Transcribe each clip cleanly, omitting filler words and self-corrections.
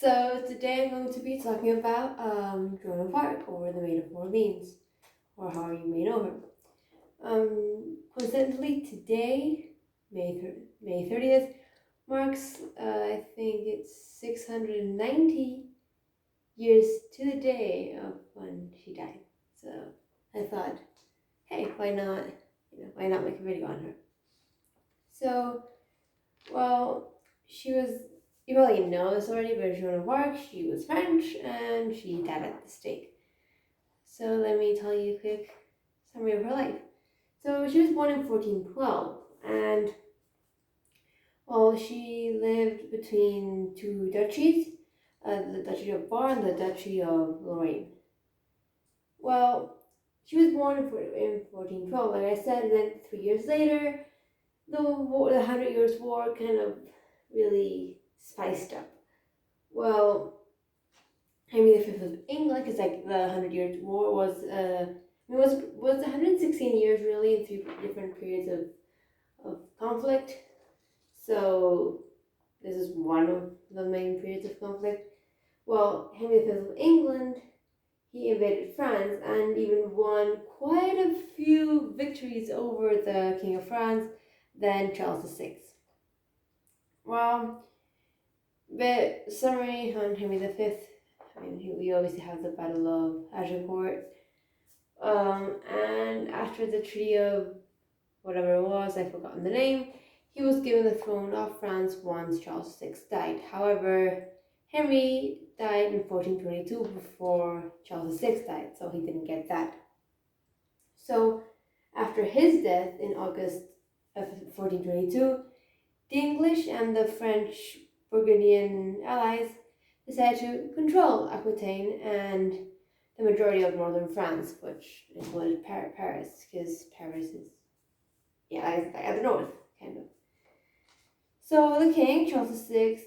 So today I'm going to be talking about Joan of Arc, or the Maid of Orleans, or how you may know her. Coincidentally, today, May 30th, marks, I think it's 690 years to the day of when she died. So I thought, hey, why not make a video on her? So, well, she was, you probably know this already, but Joan of Arc, she was French and she died at the stake. So let me tell you a quick summary of her life. So she was born in 1412, and well, she lived between two duchies, the Duchy of Bar and the Duchy of Lorraine. Well, she was born in 1412, like I said, and then 3 years later, the Hundred Years' War kind of really spiced up. Well, Henry V of England, because like the Hundred Years' War was 116 years really in three different periods of conflict. So this is one of the main periods of conflict. Well, Henry V of England, he invaded France and even won quite a few victories over the King of France, then Charles VI. Well, the summary on Henry V. We obviously have the Battle of Agincourt. And after the Treaty of whatever it was, I've forgotten the name, he was given the throne of France once Charles VI died. However, Henry died in 1422 before Charles VI died, so he didn't get that. So, after his death in August of 1422, the English and the French Burgundian allies decided to control Aquitaine and the majority of northern France, which included Paris, because Paris is, at the north, kind of. So the king, Charles VI,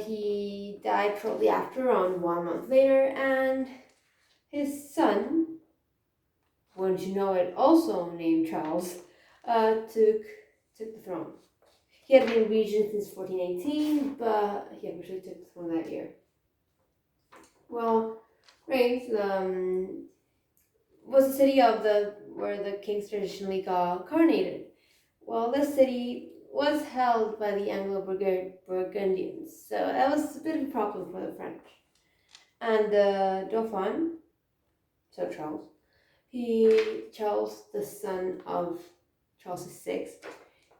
he died shortly after, around 1 month later, and his son, wouldn't you know it, also named Charles, took the throne. He had been regent since 1418, but he officially took the throne that year. Well, Reims was the city where the kings traditionally got coronated. Well, this city was held by the Anglo-Burgundians, so that was a bit of a problem for the French. And the Dauphin, so Charles, the son of Charles VI,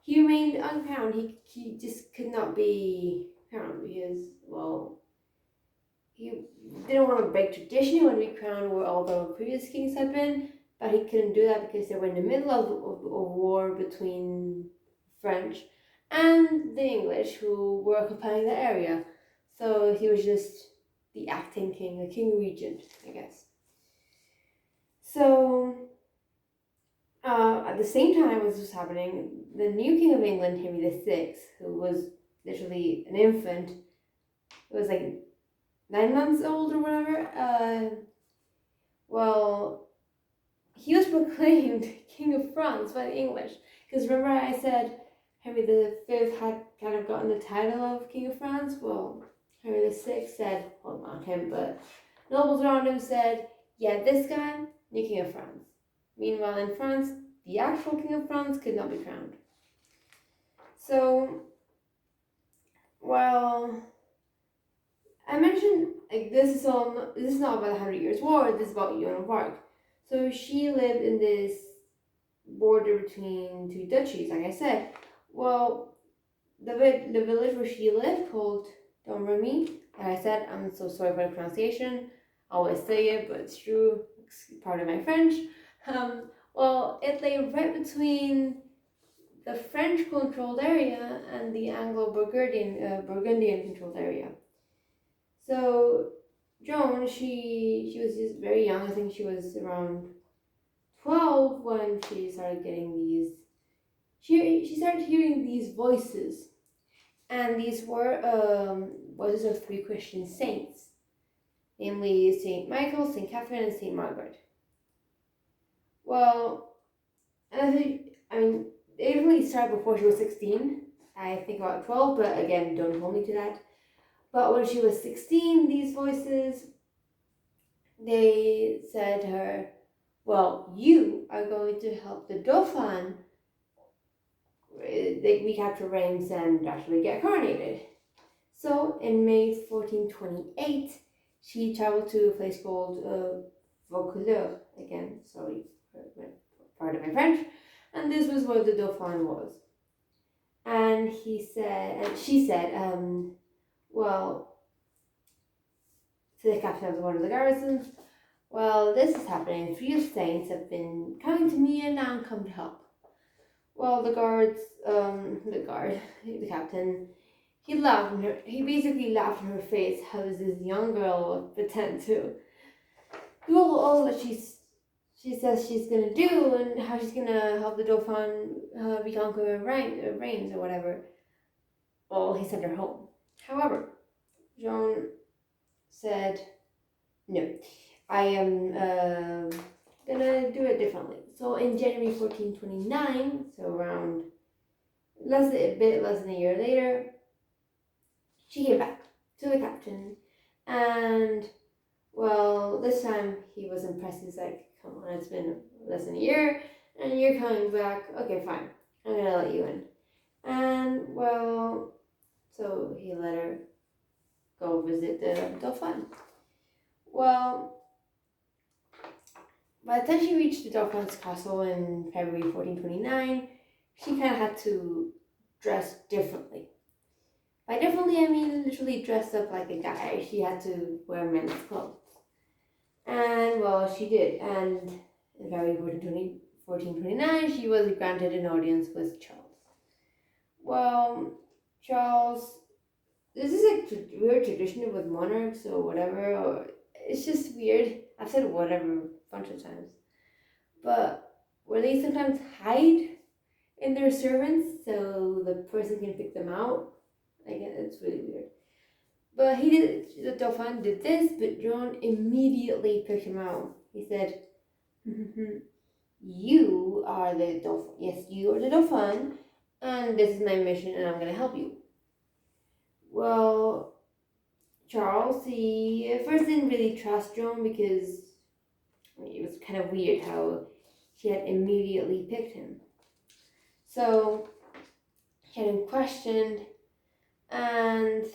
he remained uncrowned. He just could not be crowned because, well, he didn't want to break tradition. He wanted to be crowned where all the previous kings had been, but he couldn't do that because they were in the middle of a war between French and the English, who were occupying the area. So he was just the acting king, the king regent, I guess. So at the same time as this was happening, the new king of England, Henry VI, who was literally an infant, it was like 9 months old or whatever, well, he was proclaimed King of France by the English. Because remember I said Henry V had kind of gotten the title of King of France? Well, Henry VI said, well, not him, but nobles around him said, yeah, this guy, new King of France. Meanwhile, in France, the actual King of France could not be crowned. So, well, I mentioned, like, this is not about the 100 Years' War, this is about Joan of Arc. So she lived in this border between two duchies, like I said. Well, the village where she lived, called Domremy, like I said, I'm so sorry for the pronunciation, I always say it, but it's true, it's part of my French. Well, it lay right between the French-controlled area and the Anglo-Burgundian controlled area. So Joan, she was just very young. I think she was around 12 when she started getting these. She started hearing these voices, and these were voices of three Christian saints, namely Saint Michael, Saint Catherine, and Saint Margaret. Well, they really started before she was 16. I think about 12, but again, don't hold me to that. But when she was 16, these voices, they said to her, well, you are going to help the Dauphin recapture Reims and actually get coronated. So in May 1428, she traveled to a place called Vaucouleurs, again, sorry, pardon my French, and this was where the Dauphin was. And she said, well, to the captain of one of the garrisons, well, this is happening. 3 saints have been coming to me and now I'm come to help. Well, the captain, he laughed in her. He basically laughed in her face. How does this young girl pretend to do all that she says she's gonna do, and how she's gonna help the Dauphin reconquer Reims or whatever? Well, he sent her home. However, Joan said, "No, I am gonna do it differently." So in January 1429, so around a bit less than a year later, she came back to the captain, and well, this time he was impressed. He's like, "Come on, it's been less than a year, and you're coming back. Okay, fine, I'm gonna let you in." And well, so he let her go visit the Dauphin. Well, by the time she reached the Dauphin's castle in February 1429, she kind of had to dress differently. By differently, I mean literally dressed up like a guy. She had to wear men's clothes. And well, she did. And in February 1429, she was granted an audience with Charles. Well, Charles, this is a weird tradition with monarchs or whatever. Or it's just weird. I've said whatever a bunch of times. But where they sometimes hide in their servants so the person can pick them out. Again, it's really weird. But the Dauphin did this, but Joan immediately picked him out. He said, "You are the Dauphin. Yes, you are the Dauphin, and this is my mission, and I'm going to help you." Well, Charles, he at first didn't really trust Joan because it was kind of weird how she had immediately picked him. So he had him questioned, and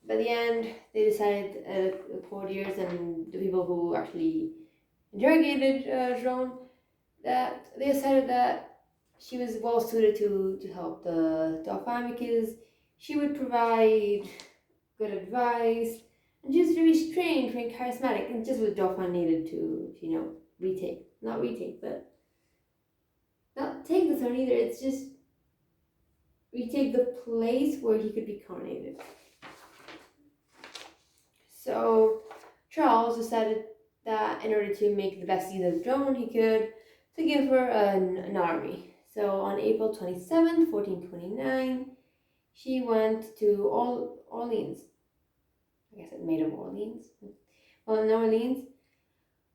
by the end, they decided, the courtiers and the people who actually interrogated Joan, that they decided that she was well suited to help the Dauphin because she would provide good advice and just very strange, very charismatic, and just what Dauphin needed to, not take the throne either. It's just retake the place where he could be coronated. So Charles decided that in order to make the best use of Joan he could, to give her an army. So on April 27th, 1429, she went to Orleans. I guess it Maid of Orleans. Well, in Orleans.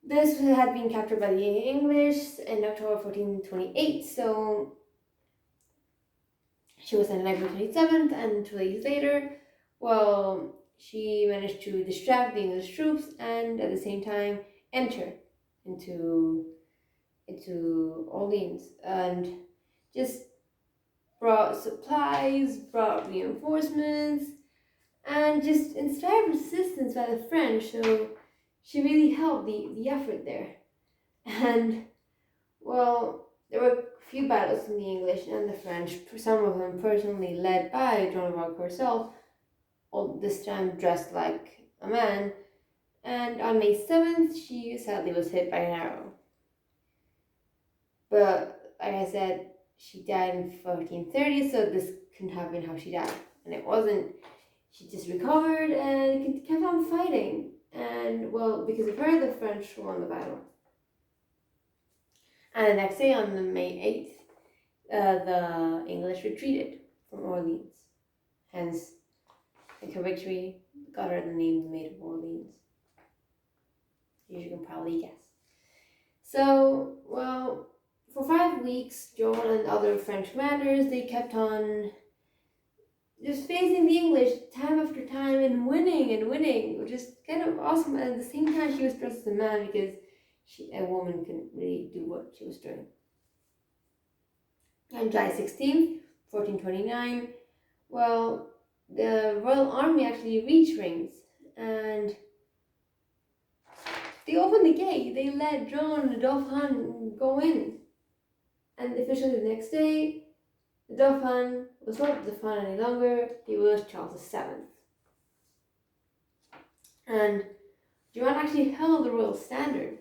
This had been captured by the English in October 1428, so she was on April 27th, and 2 days later, well, she managed to distract the English troops and at the same time enter into Orleans and just brought supplies, brought reinforcements, and just inspired resistance by the French. So she really helped the effort there. And well, there were a few battles in the English and the French, some of them personally led by Joan of Arc herself, all this time dressed like a man. And on May 7th, she sadly was hit by an arrow. But like I said, she died in 1430, so this couldn't have been how she died. And it wasn't. She just recovered and kept on fighting. And well, because of her, the French won the battle. And the next day, on the May 8th, the English retreated from Orleans. Hence, her victory got her the name the Maid of Orleans. You can probably guess. So, well, for 5 weeks, Joan and other French commanders, they kept on just facing the English time after time and winning, which is kind of awesome. And at the same time, she was dressed as a man because a woman couldn't really do what she was doing. On July 16th, 1429, well, the royal army actually reached Rheims, and they opened the gate. They let Joan and the Dauphin go in. And officially the next day, the Dauphin was not the Dauphin any longer. He was Charles VII. And Joan actually held the royal standard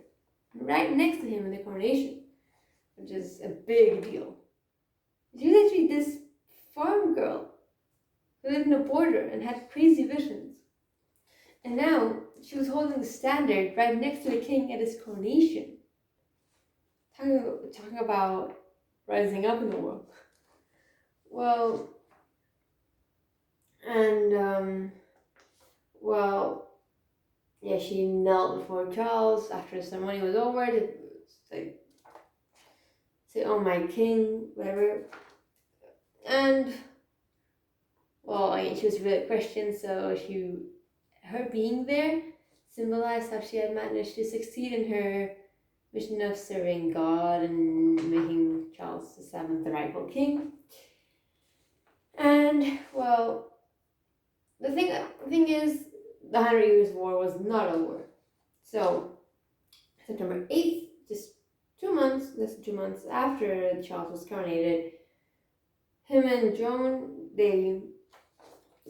right next to him in the coronation, which is a big deal. She was actually this farm girl who lived in a border and had crazy visions. And now she was holding the standard right next to the king at his coronation. Talking about rising up in the world. Well, and yeah, she knelt before Charles after the ceremony was over to like say, "Oh my king," whatever. And well, I mean, she was really Christian, so her being there symbolized how she had managed to succeed in her mission of serving God and making Charles VII the rightful king. And well, the thing is, the 100 Years' War was not over. So September 8th, just less than 2 months after Charles was coronated, him and Joan, they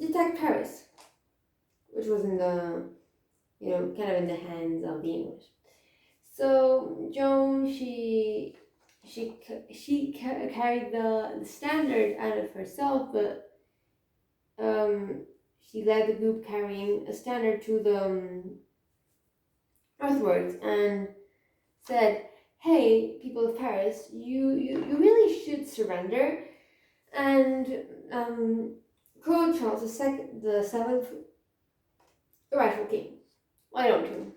attacked Paris, which was in the, kind of in the hands of the English. So Joan, she carried the standard out of herself, but she led the group carrying a standard to the northwards and said, "Hey, people of Paris, you really should surrender and crown Charles the Seventh, the rightful king. Why don't you?"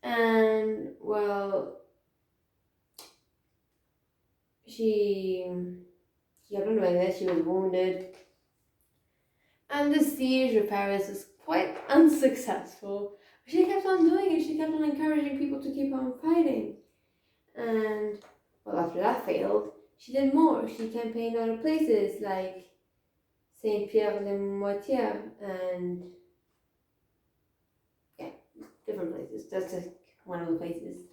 And well, she kept on doing this. She was wounded, and the siege of Paris was quite unsuccessful. She kept on doing it. She kept on encouraging people to keep on fighting. And well, after that failed, she did more. She campaigned on other places like Saint Pierre le Moitié and different places. That's just one of the places.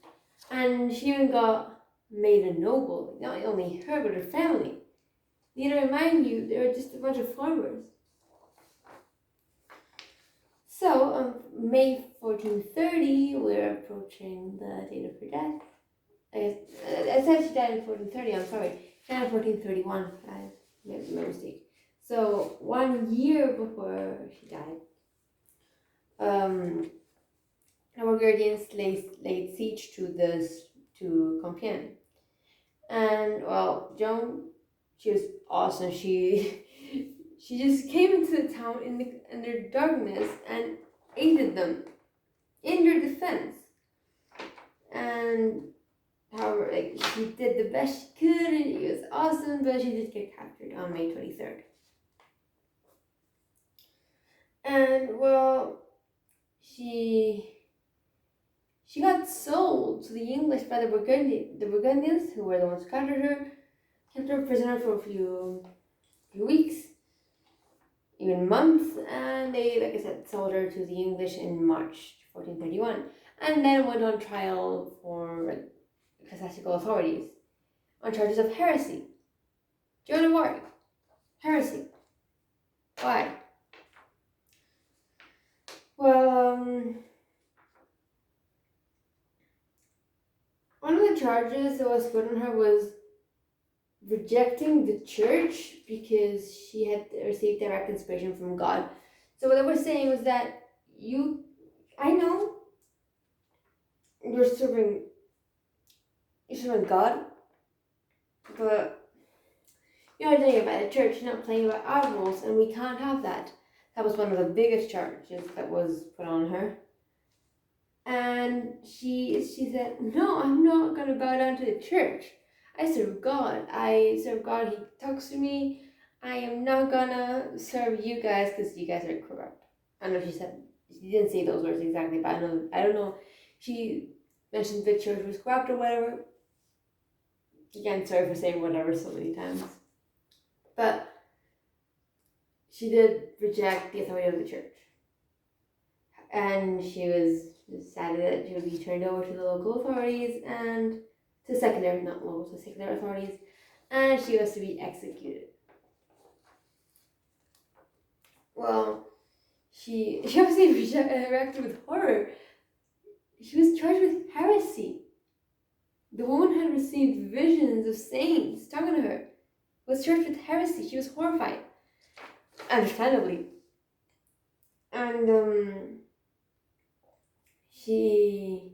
And she even got made a noble. Not only her, but her family. Need to remind you, they were just a bunch of farmers. So, May 1430, we're approaching the date of her death. I said she died in 1430, I'm sorry. She died in 1431. I made my mistake. So, 1 year before she died, the Burgundians laid siege to Compiègne. And, well, Joan, she was awesome. She just came into the town in their darkness and aided them in their defense. And however, she did the best she could, and it was awesome, but she did get captured on May 23rd. And well, she got sold to the English by the Burgundians, who were the ones who captured her, kept her prisoner for a few weeks, even months, and they, like I said, sold her to the English in March 1431, and then went on trial for ecclesiastical authorities on charges of heresy. Joan of Arc, heresy. Why? Well, one of the charges that was put on her was rejecting the church because she had received direct inspiration from God. So what they were saying was that I know you're serving God, but you're not doing it by the church, you're not playing by our rules, and we can't have that. That was one of the biggest charges that was put on her. And she said, "No, I'm not going to bow down to the church. I serve God. He talks to me. I am not gonna serve you guys because you guys are corrupt. I don't know if she didn't say those words exactly, but I don't know. She mentioned the church was corrupt or whatever. Again, sorry for saying whatever so many times. But she did reject the authority of the church. And she was decided that she would be turned over to the local authorities and to secular, not local, to secular authorities, and she was to be executed. Well, she obviously reacted with horror. She was charged with heresy. The woman had received visions of saints talking to her, was charged with heresy. She was horrified, understandably. And she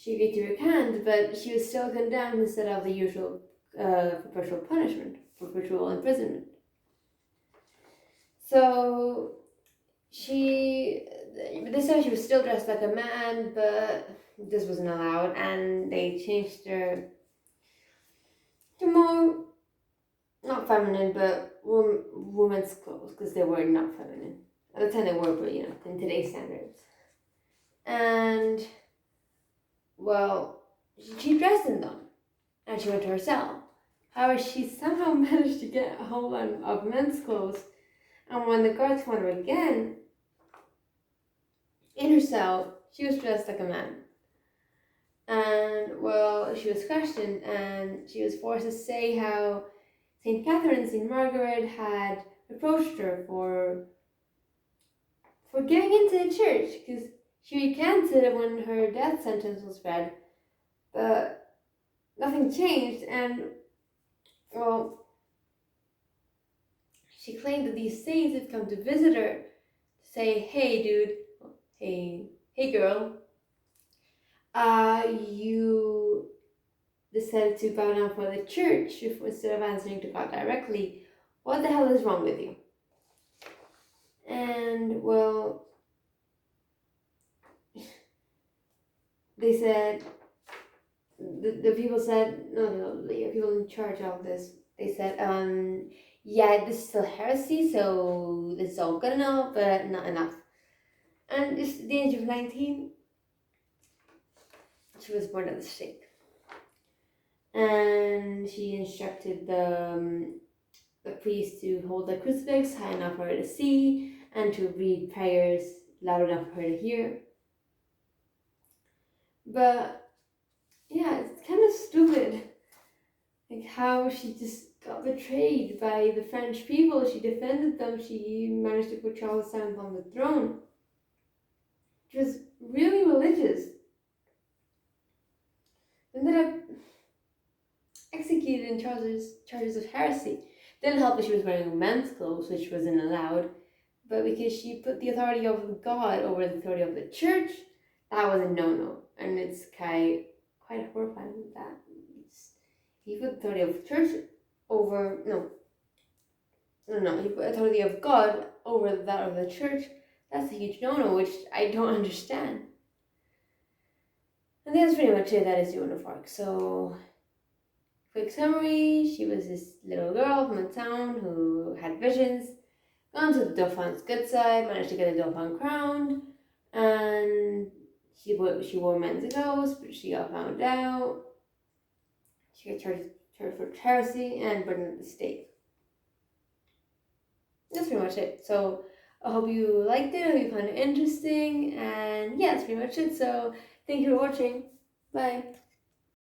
agreed to recant, but she was still condemned instead of the usual perpetual punishment, perpetual imprisonment. So this time she was still dressed like a man, but this wasn't allowed, and they changed her to more, not feminine, but women's clothes, because they were not feminine. At the time they were, but in today's standards. And, well, she dressed in them, and she went to her cell. However, she somehow managed to get a hold of men's clothes, and when the guards found her again, in her cell, she was dressed like a man. And, well, she was questioned, and she was forced to say how St. Catherine and St. Margaret had reproached her for giving into the church, because she recanted when her death sentence was read, but nothing changed, and, well, she claimed that these saints had come to visit her to say, hey, dude, hey, girl, you decided to bow down for the church instead of answering to God directly. What the hell is wrong with you? And, well, they said, the people said, no, the people in charge of this, they said, yeah, this is still heresy, so this is all good enough, but not enough. And just at the age of 19, she was born at the stake. And she instructed the priest to hold the crucifix high enough for her to see and to read prayers loud enough for her to hear. But yeah, it's kind of stupid, like how she just got betrayed by the French people. She defended them. She managed to put Charles VII on the throne. She was really religious. Ended up executed in charges of heresy. Didn't help that she was wearing men's clothes, which wasn't allowed, but because she put the authority of God over the authority of the church, that was a no-no. And it's quite horrifying that he put the authority of church over, he put authority of God over that of the church. That's a huge no-no, which I don't understand. And that's pretty much it. That is Joan of Arc. So, quick summary, she was this little girl from a town who had visions, gone to the Dauphin's good side, managed to get a Dauphin crowned, and she wore men's clothes, but she got found out. She got charged for heresy and burned at the stake. That's pretty much it. So I hope you liked it, I hope you found it interesting, and yeah, that's pretty much it. So thank you for watching. Bye.